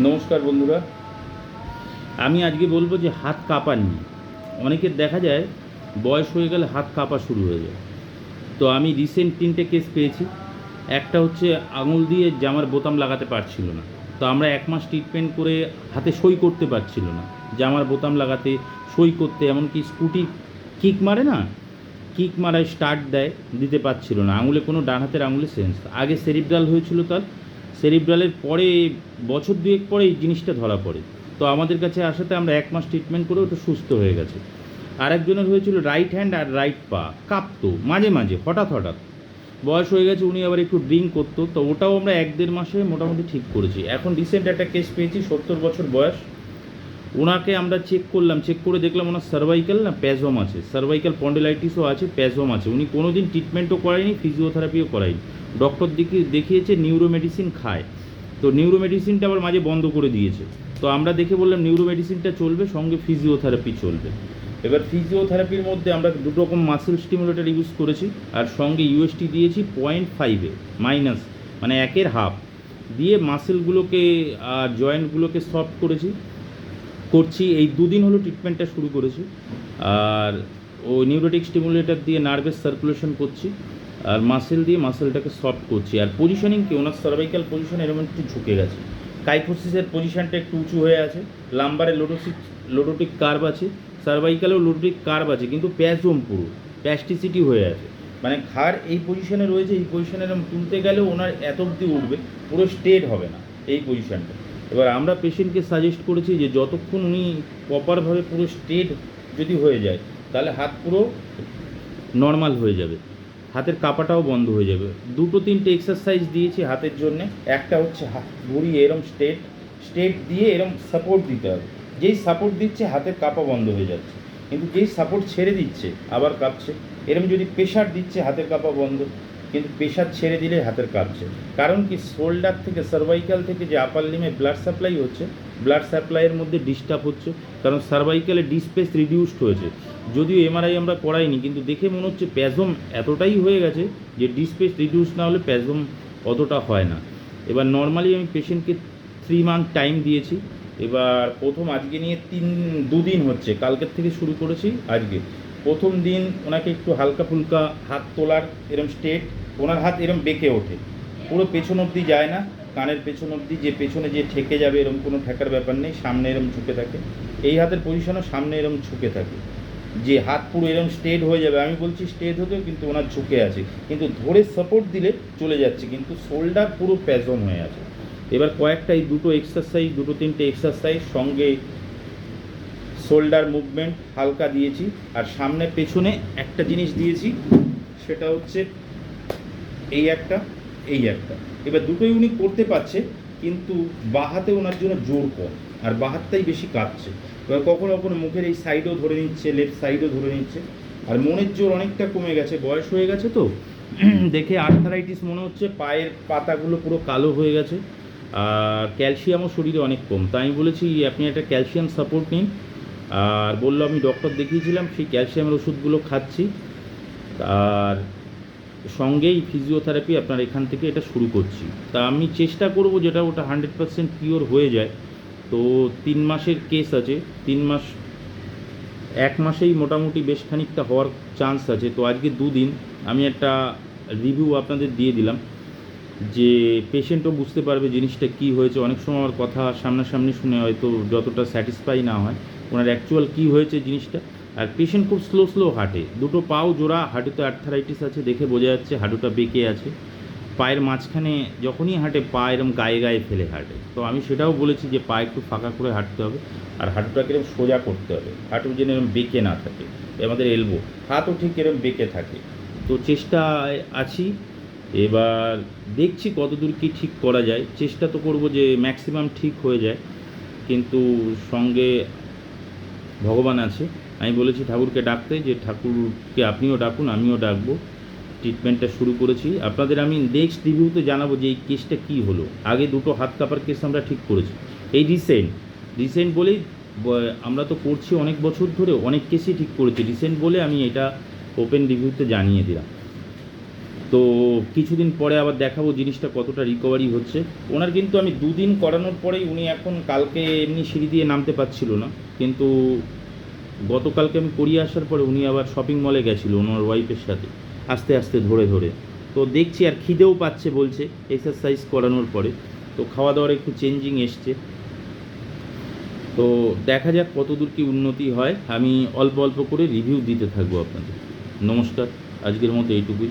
নমস্কার বন্ধুরা, আমি আজকে বলবো যে হাত কাঁপা নিয়ে। অনেকের দেখা যায় বয়স হয়ে গেলে হাত কাঁপা শুরু হয়ে যায়। তো আমি রিসেন্ট 3টে কেস পেয়েছি। একটা হচ্ছে আঙুল দিয়ে জামার বোতাম লাগাতে পারছিল না, তো আমরা 1 মাস ট্রিটমেন্ট করে হাতে সই করতে পারছিল না, জামার বোতাম লাগাতে, সই করতে, এমনকি স্কুটি কিক মারে না, কিক মারায় স্টার্ট দেয়, দিতে পারছিল না, আঙুলে কোনো ডান হাতের আঙুলে সেন্স। আগে সেরিব্রাল হয়েছিল তার, সেরিব্রালের পরে বছর দুয়েক পরে এই জিনিসটা ধরা পড়ে। তো আমাদের কাছে আসাতে আমরা 1 মাস ট্রিটমেন্ট করে ওটা সুস্থ হয়ে গেছে। আরেকজনের হয়েছিল রাইট হ্যান্ড আর রাইট পা কাঁপতো মাঝে মাঝে, হঠাৎ হঠাৎ। বয়স হয়ে গেছে, উনি আবার একটু ড্রিঙ্ক করতো, তো ওটাও আমরা 1-1.5 মাসে মোটামুটি ঠিক করেছি। এখন রিসেন্ট একটা কেস পেয়েছি, 70 বছর বয়স। ওনাকে আমরা চেক করলাম, চেক করে দেখলাম ওনার সার্ভাইকাল না প্যাজম আছে, সার্ভাইকাল পন্ডেলাইটিসও আছে, প্যাজম আছে। উনি কোনো দিন ট্রিটমেন্টও করায়নি, ফিজিওথেরাপিও করায়নি। ডক্টর দেখিয়েছে, নিউরো মেডিসিন খায়, তো নিউরো মেডিসিনটা আবার মাঝে বন্ধ করে দিয়েছে। তো আমরা দেখে বললাম নিউরো মেডিসিনটা চলবে, সঙ্গে ফিজিওথেরাপি চলবে। এবার ফিজিওথেরাপির মধ্যে আমরা দুটো রকম মাসেল স্টিমুলেটর ইউজ করেছি, আর সঙ্গে ইউএসটি দিয়েছি 0.5 মাইনাস, মানে 1/2 দিয়ে মাসেলগুলোকে আর জয়েন্টগুলোকে সফট করছি। এই 2 দিন হলো ট্রিটমেন্টটা শুরু করেছি। আর ও নিউরোটিক স্টিমুলেটর দিয়ে নার্ভের সার্কুলেশন করছি, আর মাসেল দিয়ে মাসেলটাকে সফট করছি। আর পজিশনিং কি, ওনার সার্ভাইকাল পজিশন এরকম একটু ঝুঁকে গেছে, কাইফোসিসের পজিশনটা একটু উঁচু হয়ে আছে, লাম্বারে লোডোটিক কার্ভ আছে, সার্ভাইকালেও লোডোটিক কার্ভ আছে, কিন্তু প্যাজম পুরো প্যাস্টিসিটি হয়ে আছে, মানে ঘাড় এই পজিশনে রয়েছে, এই পজিশনে এরকম তুলতে গেলেও ওনার এত অবধি উঠবে, পুরো স্ট্রেট হবে না এই পজিশনটা। এবার আমরা পেশেন্টকে সাজেস্ট করেছি যে যতক্ষণ উনি প্রপারভাবে পুরো স্ট্রেট যদি হয়ে যায়, তাহলে হাত পুরো নর্মাল হয়ে যাবে, হাতের কাঁপাটাও বন্ধ হয়ে যাবে। 2-3টে এক্সারসাইজ দিয়েছি হাতের জন্যে। একটা হচ্ছে হাত ঘুরিয়ে এরম স্ট্রেট দিয়ে এরম সাপোর্ট দিতে হবে, যেই সাপোর্ট দিচ্ছে হাতের কাঁপা বন্ধ হয়ে যাচ্ছে, কিন্তু যেই সাপোর্ট ছেড়ে দিচ্ছে আবার কাঁপছে। এরম যদি প্রেশার দিচ্ছে হাতের কাঁপা বন্ধ, কিন্তু প্রেশার ছেড়ে দিলে হাতের কাঁপছে। কারণ কি, শোল্ডার থেকে সার্ভাইকাল থেকে যে আপার লিমে ব্লাড সাপ্লাই হচ্ছে, ব্লাড সাপ্লাইয়ের মধ্যে ডিস্টার্ব হচ্ছে, কারণ সার্ভাইকালে ডিসপ্লেস রিডিউসড হয়েছে। যদিও এমআরআই আমরা করাইনি, কিন্তু দেখে মনে হচ্ছে প্যাজম এতটাই হয়ে গেছে যে ডিসপ্লেস রিডিউস না হলে প্যাজম অতটা হয় না। এবার নর্মালি আমি পেশেন্টকে 3 মান্থ টাইম দিয়েছি। এবার প্রথম আজকে নিয়ে 2 দিন হচ্ছে, কালকের থেকে শুরু করেছি আজকে। প্রথম দিন ওনাকে একটু হালকা ফুলকা হাত তোলার, এরম স্ট্রেট, ওনার হাত এরম বেঁকে ওঠে, পুরো পেছন অবধি যায় না, কানের পেছন অবধি, যে পেছনে যে ঠেকে যাবে এরম কোনো ঠেকার ব্যাপার নেই, সামনে এরম ঝুঁকে থাকে। এই হাতের পজিশনও সামনে এরম ঝুঁকে থাকে, যে হাত পুরো এরম স্ট্রেট হয়ে যাবে। আমি বলছি স্ট্রেট হতেও, কিন্তু ওনার ঝুঁকে আছে, কিন্তু ধরে সাপোর্ট দিলে চলে যাচ্ছে, কিন্তু শোল্ডার পুরো প্যাজম হয়ে আছে। এবার কয়েকটা এই 2-3টে এক্সারসাইজ সঙ্গে শোল্ডার মুভমেন্ট হালকা দিয়েছি, আর সামনে পেছনে একটা জিনিস দিয়েছি, সেটা হচ্ছে এই একটা, এই একটা। এবার দুটোই উনি করতে পারছে, কিন্তু বাঁ হাতে ওনার জন্য জোর কম, আর বাঁ হাতটাই বেশি কাঁপছে। এবার কখনো কখনো মুখের এই সাইডও ধরে নিচ্ছে, লেফট সাইডও ধরে নিচ্ছে। আর মনের জোর অনেকটা কমে গেছে, বয়স হয়ে গেছে তো, দেখে আর্থারাইটিস মনে হচ্ছে, পায়ের পাতাগুলো পুরো কালো হয়ে গেছে, আর ক্যালসিয়ামও শরীরে অনেক কম। তাই আমি বলেছি আপনি একটা ক্যালসিয়াম সাপোর্ট নিন, আর বললো আমি ডক্টর দেখিয়েছিলাম, সেই ক্যালসিয়ামের ওষুধগুলো খাচ্ছি, আর সঙ্গেই ফিজিওথেরাপি আপনার এখান থেকে এটা শুরু করছি। তা আমি চেষ্টা করব যেটা ওটা 100% পিওর হয়ে যায়। তো 3 মাসের কেস আছে, 3 মাস, 1 মাসেই মোটামুটি বেশ খানিকটা হওয়ার চান্স আছে। তো আজকে 2 দিন আমি একটা রিভিউ আপনাদের দিয়ে দিলাম, যে পেশেন্টও বুঝতে পারবে জিনিসটা কী হয়েছে। অনেক সময় আমার কথা সামনাসামনি শুনে হয়তো যতটা স্যাটিসফাই না হয়, ওনার অ্যাকচুয়াল কী হয়েছে জিনিসটা। আর পেশেন্ট খুব স্লো হাঁটে, দুটো পাও জোড়া, হাঁটুতে আর্থারাইটিস আছে, দেখে বোঝা যাচ্ছে হাঁটুটা বেঁকে আছে। পায়ের মাঝখানে যখনই হাঁটে পা এরম গায়ে ফেলে হাঁটে। তো আমি সেটাও বলেছি যে পা একটু ফাঁকা করে হাঁটতে হবে, আর হাঁটুটাকে এরকম সোজা করতে হবে, হাঁটু যেন এরম বেঁকে না থাকে, আমাদের এলবো হাতও ঠিক এরম বেঁকে থাকে। তো চেষ্টায় আছি, এবার দেখছি কতদূর কী ঠিক করা যায়। চেষ্টা তো করব যে ম্যাক্সিমাম ঠিক হয়ে যায়, কিন্তু সঙ্গে ভগবান আছে। আমি বলেছি ঠাকুরকে ডাকতে, যে ঠাকুরকে আপনিও ডাকুন, আমিও ডাকবো। ট্রিটমেন্টটা শুরু করেছি, আপনাদের আমি নেক্সট রিভিউতে জানাবো যে এই কেসটা কী হলো। আগে 2টো হাত কাঁপার কেস আমরা ঠিক করেছি, এই রিসেন্ট বলেই, আমরা তো করছি অনেক বছর ধরে, অনেক কেসই ঠিক করেছি, রিসেন্ট বলে আমি এটা ওপেন রিভিউতে জানিয়ে দিলাম। তো কিছুদিন পরে আবার দেখাবো জিনিসটা কতটা রিকভারি হচ্ছে। ওনার কিন্তু আমি 2 দিন করানোর পরেই উনি এখন কালকে এমনি সিঁড়ি দিয়ে নামতে পারছিল না, কিন্তু গতকালকে আমি করিয়ে আসার পরে উনি আবার শপিং মলে গেছিলো ওনার ওয়াইফের সাথে, আস্তে আস্তে ধরে ধরে। তো দেখছি আর খিদেও পাচ্ছে বলছে এক্সারসাইজ করানোর পরে, তো খাওয়া দাওয়ার একটু চেঞ্জিং এসছে। তো দেখা যাক কতদূর কী উন্নতি হয়, আমি অল্প অল্প করে রিভিউ দিতে থাকবো আপনাদের। নমস্কার, আজকের মতো এইটুকুই।